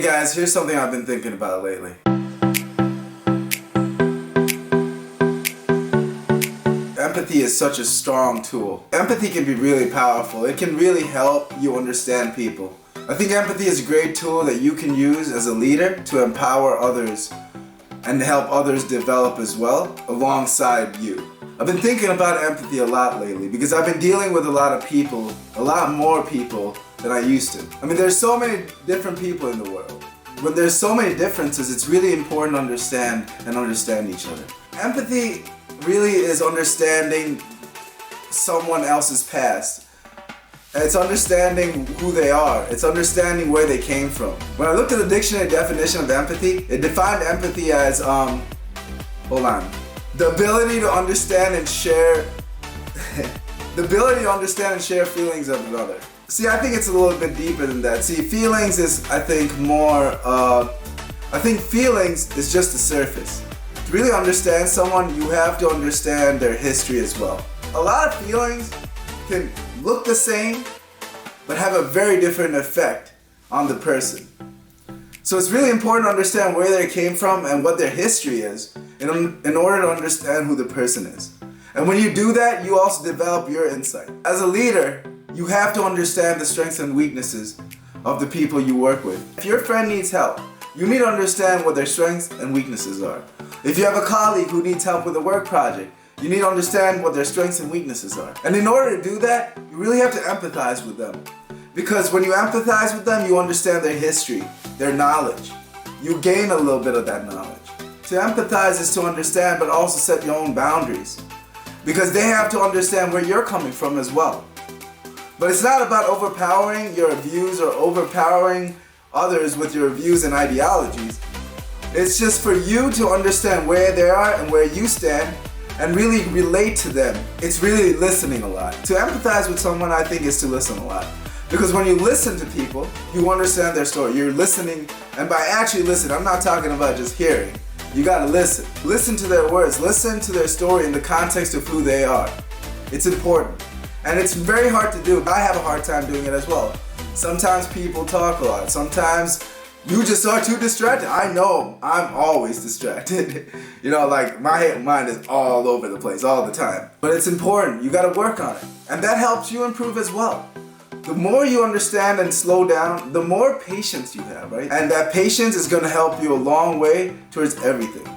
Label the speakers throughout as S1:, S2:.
S1: Hey guys, here's something I've been thinking about lately. Empathy is such a strong tool. Empathy can be really powerful. It can really help you understand people. I think empathy is a great tool that you can use as a leader to empower others and help others develop as well alongside you. I've been thinking about empathy a lot lately because I've been dealing with a lot of people, a lot more people than I used to. I mean, there's so many different people in the world. When there's so many differences, it's really important to understand each other. Empathy really is understanding someone else's past. It's understanding who they are. It's understanding where they came from. When I looked at the dictionary definition of empathy, it defined empathy as, the ability to understand and share, feelings of another. See, I think it's a little bit deeper than that. See, feelings is, I think feelings is just the surface. To really understand someone, you have to understand their history as well. A lot of feelings can look the same, but have a very different effect on the person. So it's really important to understand where they came from and what their history is in order to understand who the person is. And when you do that, you also develop your insight. As a leader, you have to understand the strengths and weaknesses of the people you work with. If your friend needs help, you need to understand what their strengths and weaknesses are. If you have a colleague who needs help with a work project, you need to understand what their strengths and weaknesses are. And in order to do that, you really have to empathize with them. Because when you empathize with them, you understand their history, their knowledge. You gain a little bit of that knowledge. To empathize is to understand, but also set your own boundaries. Because they have to understand where you're coming from as well. But it's not about overpowering your views or overpowering others with your views and ideologies. It's just for you to understand where they are and where you stand and really relate to them. It's really listening a lot. To empathize with someone, I think, is to listen a lot. Because when you listen to people, you understand their story. You're listening, and by actually listening, I'm not talking about just hearing. You gotta listen. Listen to their words. Listen to their story in the context of who they are. It's important. And it's very hard to do. I have a hard time doing it as well. Sometimes people talk a lot. Sometimes you just are too distracted. I know I'm always distracted. Like my mind is all over the place all the time. But it's important. You gotta work on it. And that helps you improve as well. The more you understand and slow down, the more patience you have, right? And that patience is gonna help you a long way towards everything.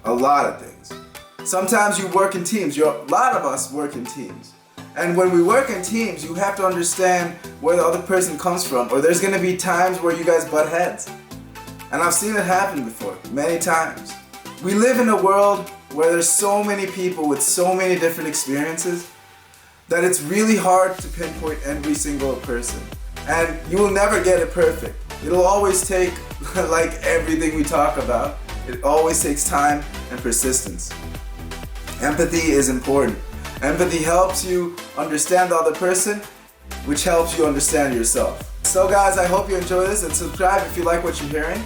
S1: A lot of things. Sometimes you work in teams. A lot of us work in teams. And when we work in teams, you have to understand where the other person comes from, or there's gonna be times where you guys butt heads. And I've seen it happen before, many times. We live in a world where there's so many people with so many different experiences that it's really hard to pinpoint every single person. And you will never get it perfect. It'll always take, like everything we talk about, it always takes time and persistence. Empathy is important. Empathy helps you understand the other person, which helps you understand yourself. So guys, I hope you enjoy this, and subscribe if you like what you're hearing.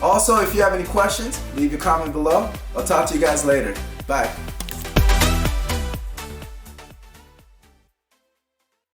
S1: Also, if you have any questions, leave your comment below. I'll talk to you guys later. Bye.